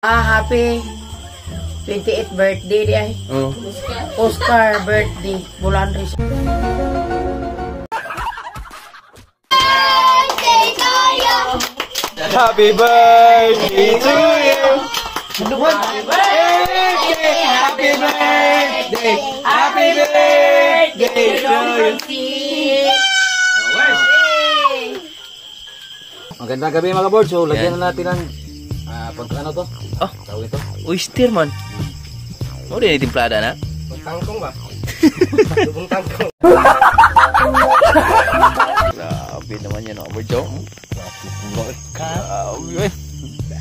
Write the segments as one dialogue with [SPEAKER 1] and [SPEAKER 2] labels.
[SPEAKER 1] Happy 28th birthday di ay. Oscar birthday. Bulan rin.
[SPEAKER 2] Happy birthday to you. Happy birthday. Happy birthday. Happy birthday to you. Magandang gabi mga board. So lagyan na natin ng ano to?
[SPEAKER 3] Oh,
[SPEAKER 2] tawag ito.
[SPEAKER 3] Oyster man. Mo din timplada na?
[SPEAKER 2] Tangkong ba? Dugong tangkong.
[SPEAKER 3] Grabe naman yan, board. So,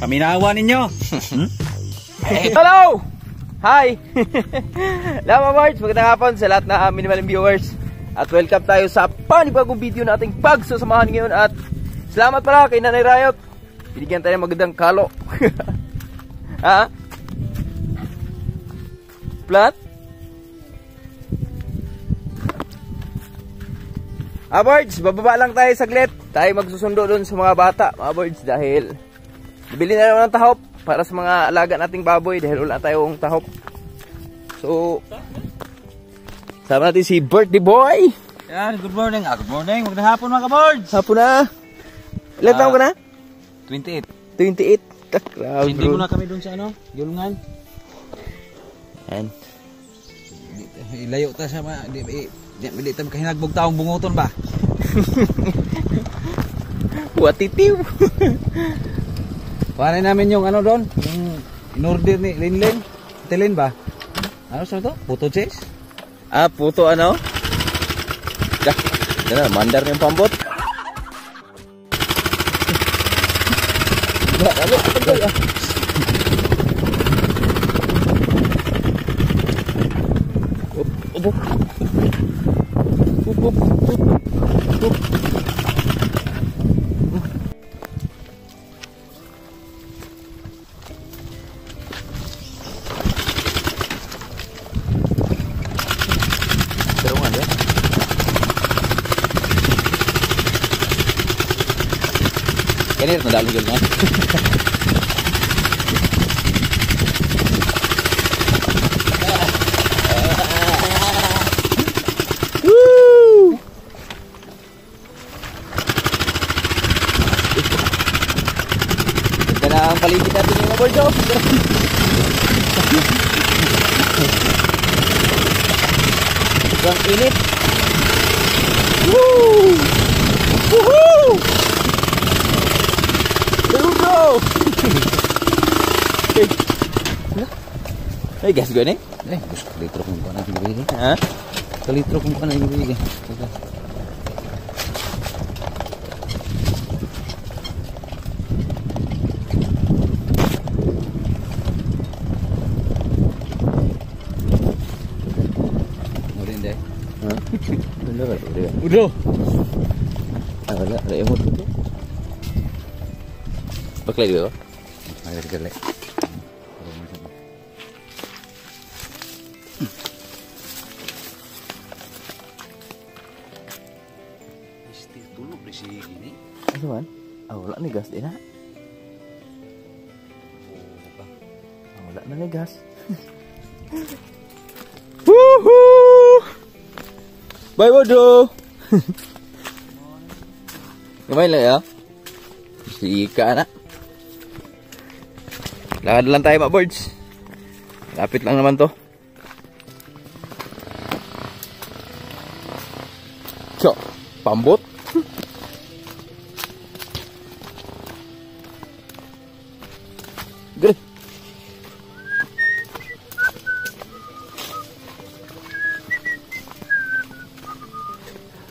[SPEAKER 2] Paminawa ninyo.
[SPEAKER 3] Hello! Hi! Lama boards, magandang hapon sa lahat na minimal viewers. At welcome tayo sa panibagong video na ating pagsasamahan ngayon. At salamat pala kay Nanay Riot. Binigyan tayo magandang kalo. Ha? Plat? Boards, bababa lang tayo saglit. Tayo magsusundo doon sa mga bata, mga boards, dahil bibili na naman ng tahop para sa mga alaga nating baboy dahil wala tayong tahop. So, sama natin si birthday boy.
[SPEAKER 2] Yan, good morning. Good morning. Magandang hapon mga ka-boards.
[SPEAKER 3] Hapon na. Ilan taon ka na?
[SPEAKER 2] 28.
[SPEAKER 3] 28. Grabe.
[SPEAKER 2] Hindi mo na kami doon sa ano, Yulungan.
[SPEAKER 3] Yan.
[SPEAKER 2] Ilayo ta sa mga di tam kahinagbog taong bunguton ba?
[SPEAKER 3] Watitiw.
[SPEAKER 2] Pare namin yung ano doon, yung in-order ni Linlin. Tilin ba? Ano sa to? Photo chase?
[SPEAKER 3] Puto ano? Yan na, mandar yung pambot.
[SPEAKER 2] Kanina nadalo yun nga.
[SPEAKER 3] Ito na ang paligid natin yung board job. Ang init. Woo! Woohoo! Bro! Ay, gas gue nih?
[SPEAKER 2] Litro kung paano yung bibigay.
[SPEAKER 3] Ha?
[SPEAKER 2] Litro kung paano yung bibigay. Murin deh.
[SPEAKER 3] Hah? Udah kan?
[SPEAKER 2] Udah.
[SPEAKER 3] Wala, ada emot. Baklay dito?
[SPEAKER 2] Ay, gali. Tulog na si Gini.
[SPEAKER 3] Ano man? Wala ni gas din ha? Wala na ni gas. Woohoo! Bye, Wodo! Gamain lang ya? Si Ika na. Lakad lang tayo mga boards. Lapit lang naman to. So, pambot. Gre.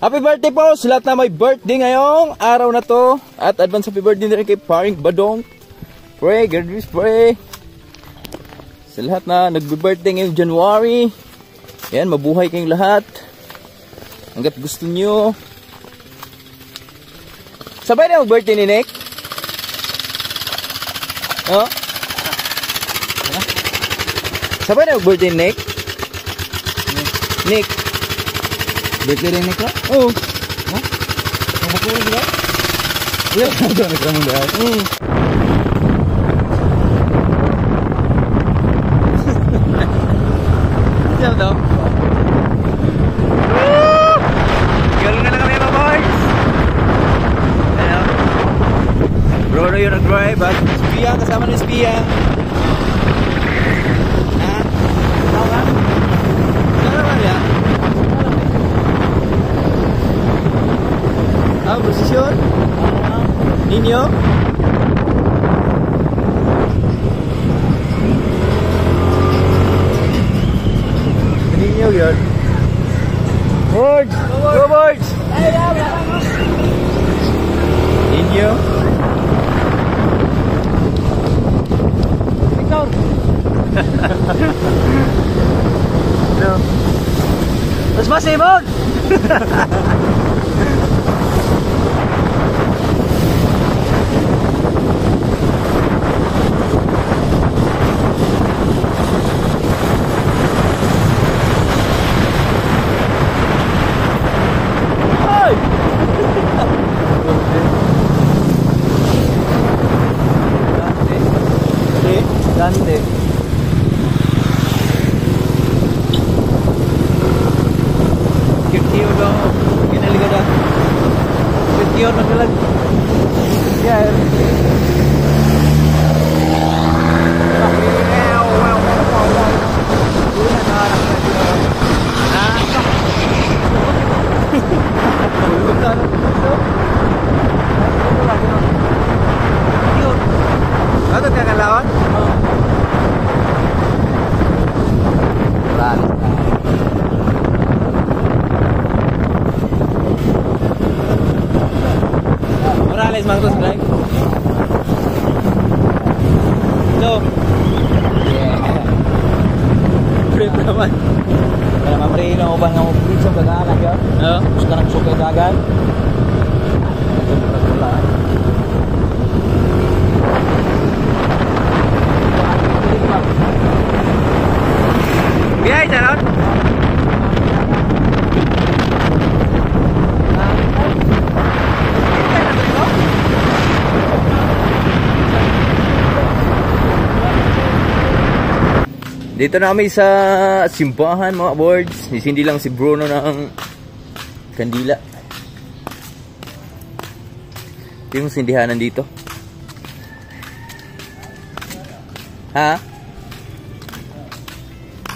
[SPEAKER 3] Happy birthday po sa lahat na may birthday ngayong araw na to. At advance happy birthday na rin kay Paring Badong. Pray, God bless, pray. Sa lahat na nagbe-birthday ngayong January. Yan, mabuhay kayong lahat. Hanggat gusto nyo. Sabay na yung birthday ni Nick? Oh? Sabay na yung birthday ni Nick? Nick?
[SPEAKER 2] Birthday ni Nick?
[SPEAKER 3] Oo.
[SPEAKER 2] Ano ba ba? Iya, udah nagkamu dah.
[SPEAKER 3] Piyang. Ha? Tawag? Tawag ya? Ah, posisyon? Ninyo? Ninyo yun. Birds! Go birds! Ninyo?
[SPEAKER 2] Ikaw.
[SPEAKER 3] No.
[SPEAKER 2] Mas masibog. Dante.
[SPEAKER 3] Kiyo dong. Kinaligo dah.
[SPEAKER 2] Kiyo na kalag. Yeah.
[SPEAKER 3] Ano ka ngalawan? Morales mang terus drive. So. Pre naman.
[SPEAKER 2] Kaya mamri na uban nga mo piso kagalan ka.
[SPEAKER 3] Oo.
[SPEAKER 2] Gusto ka nang sukay dagan.
[SPEAKER 3] Biay jalan. Dito na kami sa simbahan mga boards. Hindi lang si Bruno ng kandila. Ito yung sindihanan dito. Ha?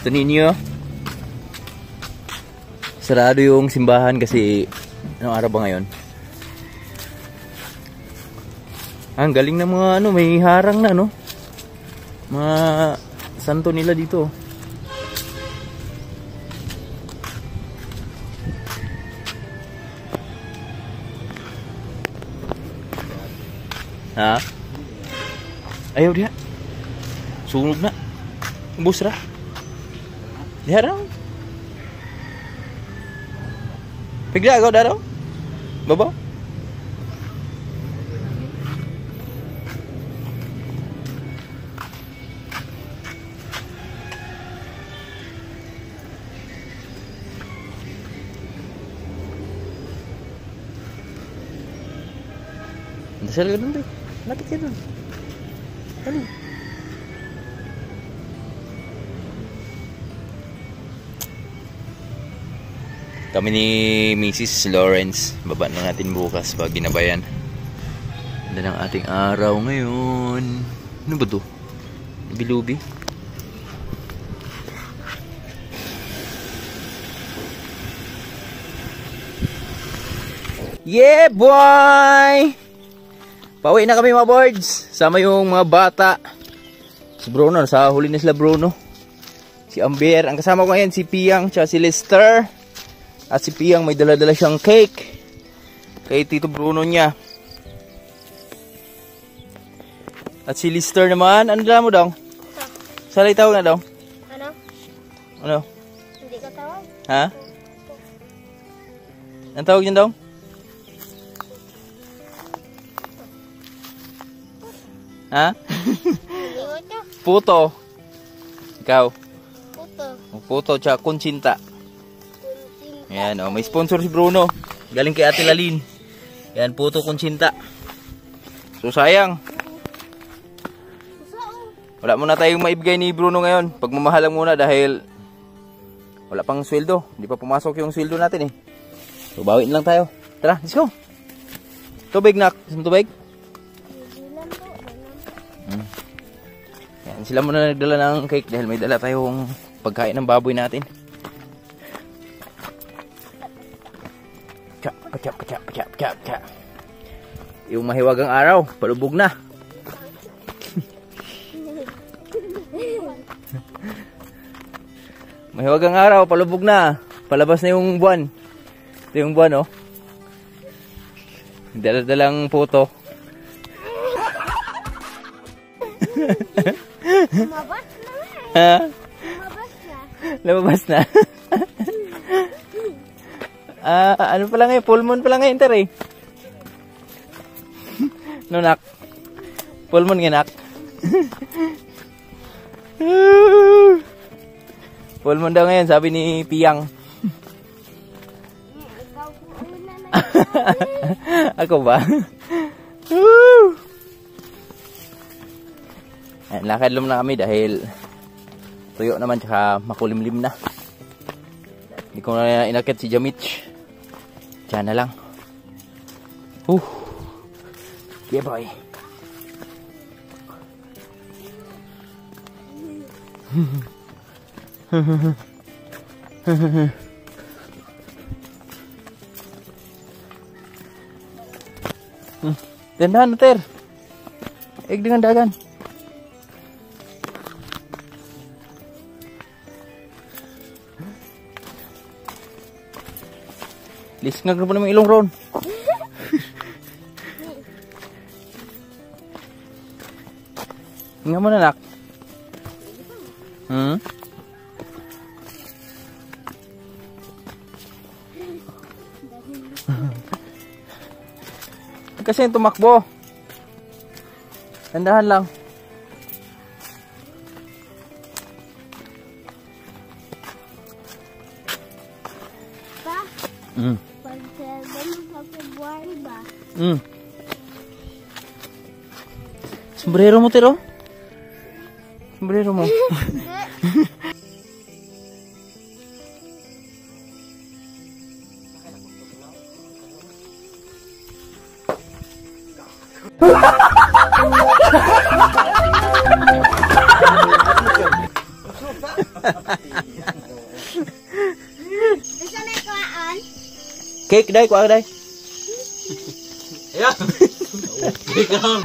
[SPEAKER 3] Ito ninyo. Sarado yung simbahan kasi anong araw ba ngayon? Ang galing na mga ano, may harang na no. Mga santo nila dito. Ha? Ayaw dia. Sunog na. Ubus ra. Diha raw. Pigla ako daraw. Babaw. Dasal ka dun, Bay. Lapit ka dun. Ano? Kami ni Mrs. Lawrence. Baba na natin bukas pag ginabayan. Ganda ng ating araw ngayon. Ano ba to? Bilubi? Yeah, boy! Pauwi na kami mga boards. Sama yung mga bata. Si Bruno, nasa huli na sila Bruno. Si Amber. Ang kasama ko ngayon si Piyang tsaka si Lester. At si Piyang may dala-dala siyang cake. Kay Tito Bruno niya. At si Lester naman. Ano dala mo daw? Salay tawag na daw?
[SPEAKER 1] Ano?
[SPEAKER 3] Ano?
[SPEAKER 1] Hindi ka tawag?
[SPEAKER 3] Ha? Ang tawag niyan daw? Ha? Puto. Ikaw?
[SPEAKER 1] Puto.
[SPEAKER 3] Puto tsaka kunsinta. Ayan, oh, may sponsor si Bruno. Galing kay Ate Lalin. Ayan, puto kunsinta. So sayang. Wala muna tayong maibigay ni Bruno ngayon. Pagmamahalang muna dahil wala pang sweldo. Hindi pa pumasok yung sweldo natin eh. So bawin lang tayo. Tara, let's go. Tubig nak. Gusto mo tubig? Sila muna nagdala ng cake dahil may dala tayong pagkain ng baboy natin. Chap, chap, chap, chap, chap, chap. Yung mahiwagang araw, palubog na. Mahiwagang araw, palubog na. Palabas na yung buwan. Ito yung buwan, oh. Dala-dalang puto.
[SPEAKER 1] Lumabas na nga.
[SPEAKER 3] Ha?
[SPEAKER 1] Lumabas na.
[SPEAKER 3] Lumabas na. Ano pala ngayon? Full moon pala ngayon, ter, eh. No, nak? Full moon nga, nak? Full moon daw ngayon, sabi ni Piyang.
[SPEAKER 1] Ikaw po una na.
[SPEAKER 3] Ako ba? Ayan, lakad lang na kami dahil tuyo naman tsaka makulimlim na. Hindi ko na inakit si Jamich. Diyan na lang. Yeah, boy. Dandahan na, ter. Ig dengan dagan. Lisngag na po naman ilong ron. Hinga mo na, nak. Kasi yung tumakbo. Tandahan lang.
[SPEAKER 1] Pa? Pag sa February ba?
[SPEAKER 3] Sombrero mo, tiro? Sombrero mo.
[SPEAKER 1] Gusto na ikuhaan?
[SPEAKER 3] Cake, day. Kuha ka, day.
[SPEAKER 2] Ayan. Bigam.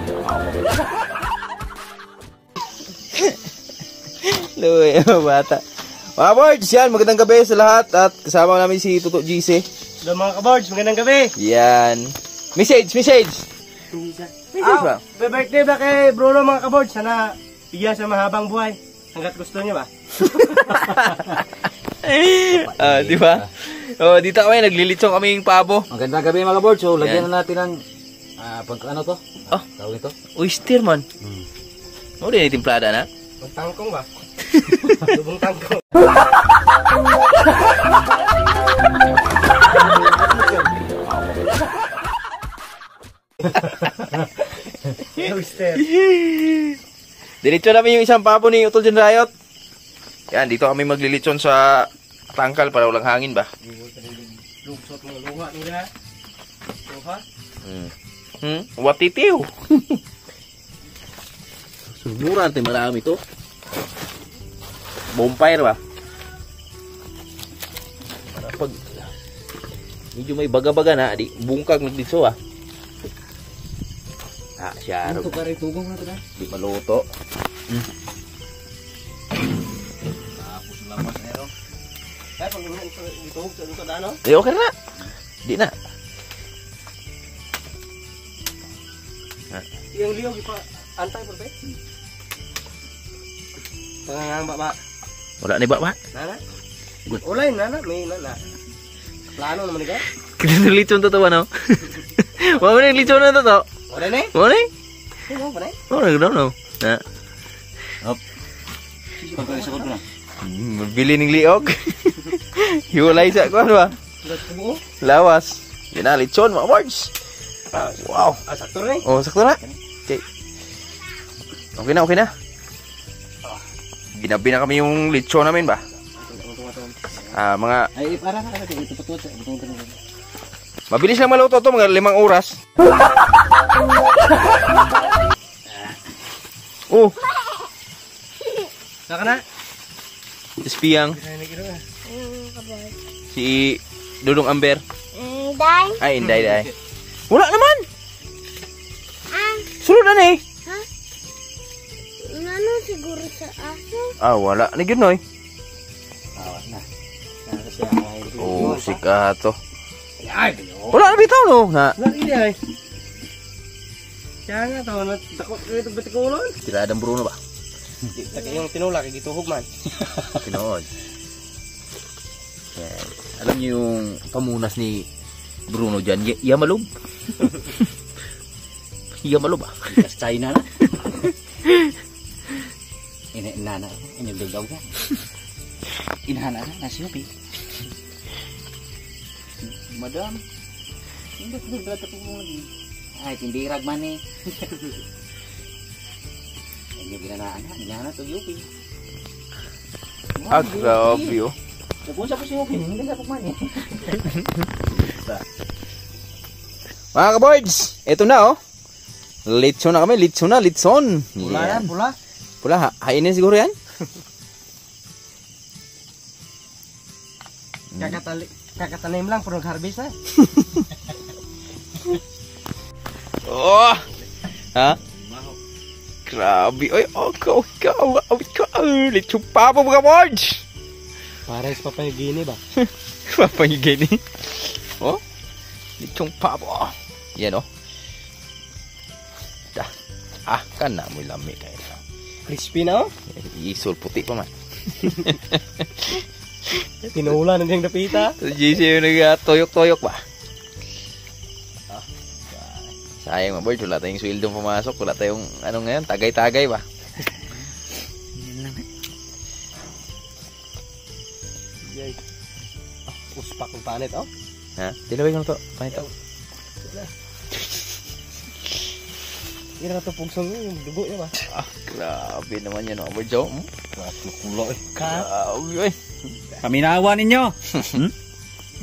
[SPEAKER 3] Luwi, bata. Mga boards, yan. Magandang gabi sa lahat. At kasama namin si Tuto GC.
[SPEAKER 4] Hello mga kaboards, magandang gabi.
[SPEAKER 3] Yan. Message. Message ba?
[SPEAKER 4] Happy birthday ba kay Bruno mga kaboards? Sana bigyan sa mahabang buhay. Hanggat gusto niya ba?
[SPEAKER 3] Di ba? Oh, dito kami, naglilitsong kaming pabo.
[SPEAKER 2] Magandang gabi mga board. So, lagyan na natin ng ano to? Tawag ito?
[SPEAKER 3] Oyster man. Ano din yung timplada na?
[SPEAKER 4] Magtangkong ba? Lubong tangkong. Oyster.
[SPEAKER 3] Diretso namin yung isang pabo ni Utol Jan Riot. Yan, dito kami maglilitsyon sa tangkal para walang hangin ba?
[SPEAKER 4] Lugsot mga luha nila. Luha?
[SPEAKER 3] Watitiw.
[SPEAKER 2] Sumuran tayo marami to.
[SPEAKER 3] Bonfire ba? Para pag medyo may baga-baga na, di bungkag nagditso ah. Siya.
[SPEAKER 2] Ano to kare tugong na to na?
[SPEAKER 3] Di maluto.
[SPEAKER 2] Tapos lamas na ero.
[SPEAKER 4] Kaya pag dito sa luto na ano?
[SPEAKER 3] Okay na. Di na.
[SPEAKER 4] Yung liyo, ipa antay po ba? Pangangamba ba?
[SPEAKER 3] Wala ni ba?
[SPEAKER 4] Nana? Ulay, nana. May nana. Plano naman ikaw?
[SPEAKER 3] Kinalitsyon to to ano? Wala mo na yung litsyon na to to.
[SPEAKER 4] Wala na eh?
[SPEAKER 3] Wala eh?
[SPEAKER 4] Ano ba na eh?
[SPEAKER 3] Wala no. Na.
[SPEAKER 2] Pagkalisakot ko na.
[SPEAKER 3] Mabili ng liog. Hiwalay sa ko ano ba? Lawas. Yan na, litsyon mga boards. Wow.
[SPEAKER 4] Sakto na eh.
[SPEAKER 3] Oh, sakto na. Okay. Okay na. Ginabi na kami yung litsyon namin ba? Mga
[SPEAKER 2] Ay, para ka ito patuwa.
[SPEAKER 3] mabilis lang maluto to, mga 5 oras.
[SPEAKER 4] Saka na.
[SPEAKER 3] Si Piang.
[SPEAKER 1] Kaboy.
[SPEAKER 3] Si Dudong Amber.
[SPEAKER 1] Day.
[SPEAKER 3] Ay, Inday. Wala naman.
[SPEAKER 1] Ah,
[SPEAKER 3] Sulod na eh.
[SPEAKER 1] ha? Ano siguro sa aso?
[SPEAKER 3] Ah, wala. Nagyan noy.
[SPEAKER 2] Awas na.
[SPEAKER 3] Oh, si Kato.
[SPEAKER 4] Ay,
[SPEAKER 3] Wala na bitaw no. Na.
[SPEAKER 4] lagi ay. Kaya nga to, takot ito batikulon.
[SPEAKER 3] Tiradang Bruno ba?
[SPEAKER 4] Lagi yung tinula, kay gituhog man.
[SPEAKER 3] Tinood. Yan. Alam niyo yung pamunas ni Bruno dyan. Yamalog. Yamalog ba?
[SPEAKER 2] Kas China na. Inana. Inagdagaw ka. Inana na. Nasiyopi. Madam. Hindi ko berata po mo din. Ay, hindi ragman eh. Hindi ginanaan na. Inana to yupi.
[SPEAKER 3] Ah, grabe oh.
[SPEAKER 2] Nagpunsa po si Yupi. Hindi na po man eh.
[SPEAKER 3] Mga kaboys, eto na oh. Litson na kami, litson na, litson.
[SPEAKER 4] Pula yan, pula.
[SPEAKER 3] Pula, hainin siguro yan.
[SPEAKER 4] Kakatanim lang, pero nag-harvest na.
[SPEAKER 3] Oh! Ha? Grabe. Ay, ikaw. Litson pa po mga kaboys.
[SPEAKER 4] Pares pa gini ba?
[SPEAKER 3] Papangigay ni. Oh? Litson pa po. Yan oh. Kan na mo lami kayo na.
[SPEAKER 4] Crispy na oh.
[SPEAKER 3] Isol puti pa man.
[SPEAKER 4] Tinula na diyang dapita.
[SPEAKER 3] So, JC yung nag-toyok-toyok ba? Sayang mga boys, wala tayong sweldo pumasok. Wala tayong, ano ngayon, tagay-tagay ba?
[SPEAKER 4] Yay. Uspak ng panit oh.
[SPEAKER 3] Ha? Tilawin ko na to. Panito.
[SPEAKER 4] Ira to pugsong yung dugo niya ba?
[SPEAKER 3] Grabe naman yan, mga boys. Oh.
[SPEAKER 4] Grabe kulo eh.
[SPEAKER 3] Grabe, eh.
[SPEAKER 2] Paminawa ninyo.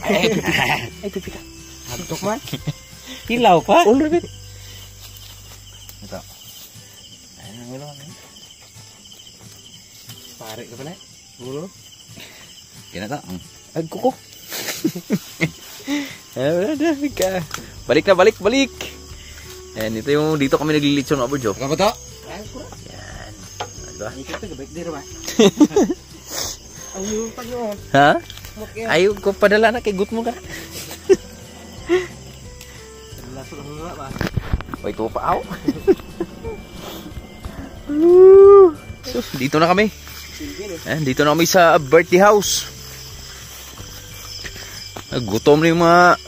[SPEAKER 3] Ay, pipika.
[SPEAKER 4] Hantok man.
[SPEAKER 2] Hilaw pa.
[SPEAKER 3] Ulrabit.
[SPEAKER 2] Ito.
[SPEAKER 3] Ayun ang gano'n.
[SPEAKER 4] Pare ka pala. Ulo.
[SPEAKER 2] Kinata.
[SPEAKER 3] Ay, kuko. Balik na, balik. Ayan, ito yung, dito kami naglilitson, mga boys.
[SPEAKER 2] Ano ba to?
[SPEAKER 3] Yan. Diba?
[SPEAKER 4] Ito ka baik dito ba? Ang yung pagyon.
[SPEAKER 3] Ha? Ayaw ko padala na kay gut mo ka.
[SPEAKER 4] Laso lang nga ba?
[SPEAKER 3] Wait ko pa ako. So, dito na kami. Dito na kami sa birthday house. Gutom na yung mga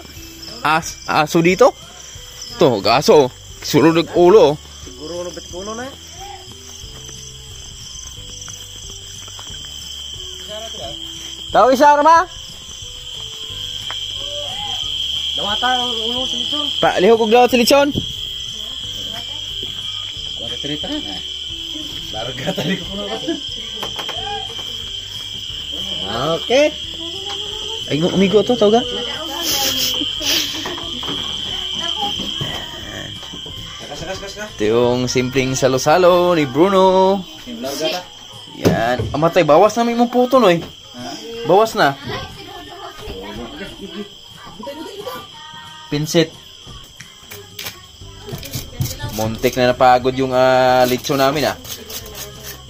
[SPEAKER 3] aso dito. Ito, aso. Sulod ng ulo.
[SPEAKER 4] Siguro nabit kulo na.
[SPEAKER 3] Tawag isa ma.
[SPEAKER 4] Dawata ang ulo sa lechon.
[SPEAKER 3] Liho kog daw sa lechon.
[SPEAKER 2] Wala trita na. Larga tali ko puno.
[SPEAKER 3] Okay. Ay, umigo to, tawag ka. Ito yung simpleng salo-salo ni Bruno. Yan. Amatay, bawas na may mong puto, no eh. Bawas na. Pinset. Muntik na napagod yung lechon namin ah.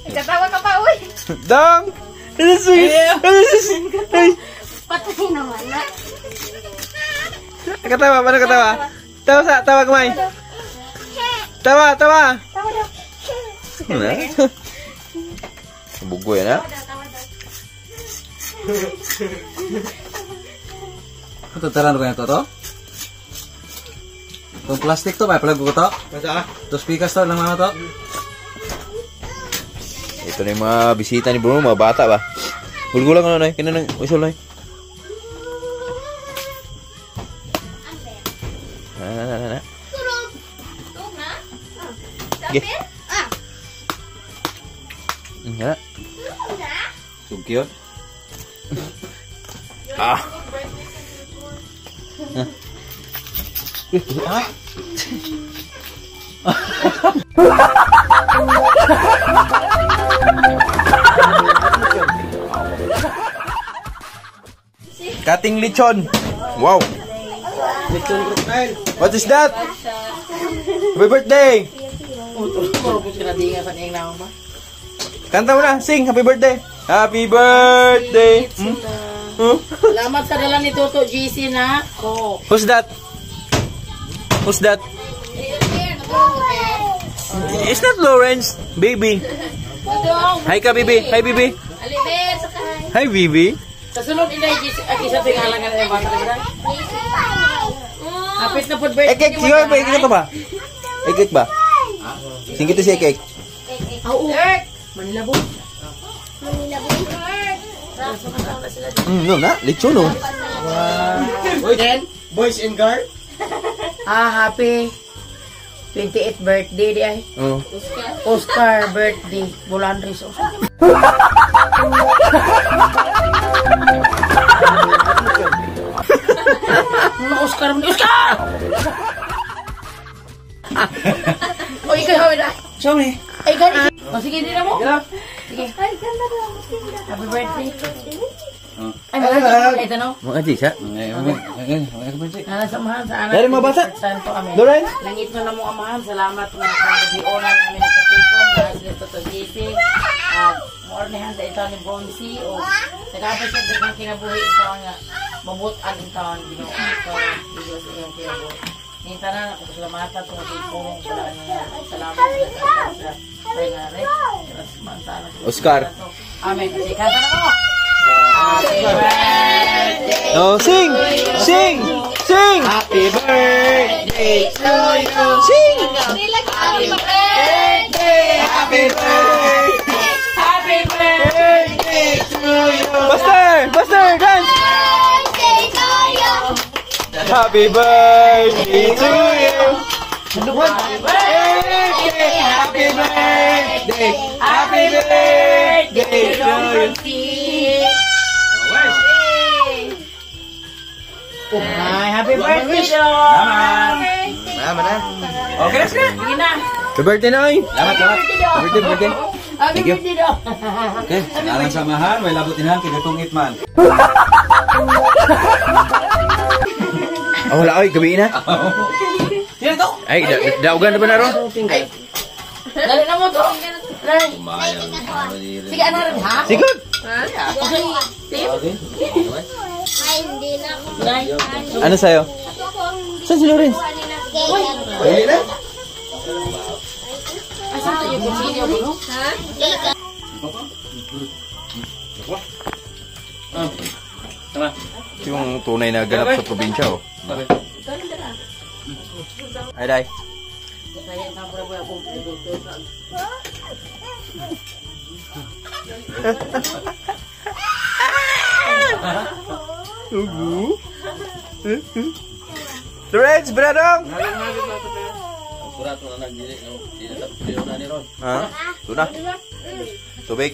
[SPEAKER 1] Katawa ka pa, uy.
[SPEAKER 3] Dang!
[SPEAKER 1] Patay naman na.
[SPEAKER 3] Katawa, paano katawa? Tawa kamay. Tawa.
[SPEAKER 1] Tawa daw.
[SPEAKER 3] Ano? Bugoy na.
[SPEAKER 2] Ito taran ko yan to. Itong plastic to, palag ko to. Ito speakers to, lang mga to.
[SPEAKER 3] Ito na yung mga bisita ni Bruno, mga bata ba? Gulgulang ano na eh, kinanang usul na eh. Na.
[SPEAKER 1] Tulog na?
[SPEAKER 3] Sige. Nga.
[SPEAKER 1] Tulog na?
[SPEAKER 2] Sugkiyot.
[SPEAKER 3] Ah. Cutting lechon. Wow.
[SPEAKER 4] Lechon crocodile.
[SPEAKER 3] What is that? Happy birthday. Kanta mo na. Sing. Happy birthday. Happy birthday.
[SPEAKER 1] Salamat sa dala ni Toto GC na.
[SPEAKER 3] Who's that? Who's that? It's not Lawrence. Baby. Hi ka, baby. Hi, baby.
[SPEAKER 1] Alibet, sakay.
[SPEAKER 3] Hi, baby.
[SPEAKER 1] Sa sunod, inay, isa tingalangan na yung bata. Kapit na po birthday.
[SPEAKER 3] Ekek, siyo ba? Ekek ito ba? Ekek ba? Singkit si Ekek.
[SPEAKER 1] Oo. Manila po.
[SPEAKER 3] No na, lechon no.
[SPEAKER 4] Boys and girl.
[SPEAKER 1] Happy 28th birthday di ay.
[SPEAKER 3] Oh.
[SPEAKER 1] Oscar birthday. Bulan rin Oscar. Oscar! Oscar! O, ikaw hawin na.
[SPEAKER 3] Sorry.
[SPEAKER 1] Ay, gani. O, sige, hindi na mo. Sige. Happy birthday. Ay, mga ito no?
[SPEAKER 3] Mga jisa.
[SPEAKER 1] Samahan sa anak.
[SPEAKER 3] Dari mga bata?
[SPEAKER 1] Santo amin.
[SPEAKER 3] Loren?
[SPEAKER 1] Langit mo na mong amahan. Salamat na sa gabi-onan namin ng katikom. Nasa nito to GC. Mornihan sa ito ni Bonsi. O, nagkapos siya ng kinabuhi ito nga. Mabutan ito ang ginoon. So, bigos iyong kinabuhi. Ninta na ako salamatan sa katikom. Salamat sa kaya
[SPEAKER 3] Oscar.
[SPEAKER 1] Amen. Kasi kanta na ko. Happy birthday.
[SPEAKER 3] Oh, sing! Sing! Sing!
[SPEAKER 1] Happy birthday to you.
[SPEAKER 3] Sing!
[SPEAKER 1] Happy birthday. Happy birthday. Happy birthday to you.
[SPEAKER 3] Buster! Buster! Dance!
[SPEAKER 1] Birthday to you.
[SPEAKER 3] Happy birthday to you!
[SPEAKER 1] Happy birthday. Happy birthday. Happy birthday to you. Ay, happy birthday, Dong!
[SPEAKER 3] Mama na. Okay na sila.
[SPEAKER 1] Sige na.
[SPEAKER 3] Happy birthday na oy.
[SPEAKER 2] Salamat, salamat.
[SPEAKER 3] Happy birthday.
[SPEAKER 1] Happy
[SPEAKER 3] Thank you.
[SPEAKER 1] birthday, Dong!
[SPEAKER 2] Okay, alang samahan, may labutinhan, kigatong itman.
[SPEAKER 3] Oh, wala oy, gabi na.
[SPEAKER 2] Yan to.
[SPEAKER 3] Ay, daugan na ba na ron?
[SPEAKER 1] Ay, dali na mo to. Dali. Sige, ano rin, ha?
[SPEAKER 3] Sigod.
[SPEAKER 1] Dali.
[SPEAKER 3] Ano sa'yo? Saan si Lawrence?
[SPEAKER 4] Pwede na.
[SPEAKER 1] Asan to yung kusilyo, bro?
[SPEAKER 3] Yung tunay na ganap sa probinsya, oh. Ay, day. Lawrence, Bradong! Ha? Ito na. Tubig.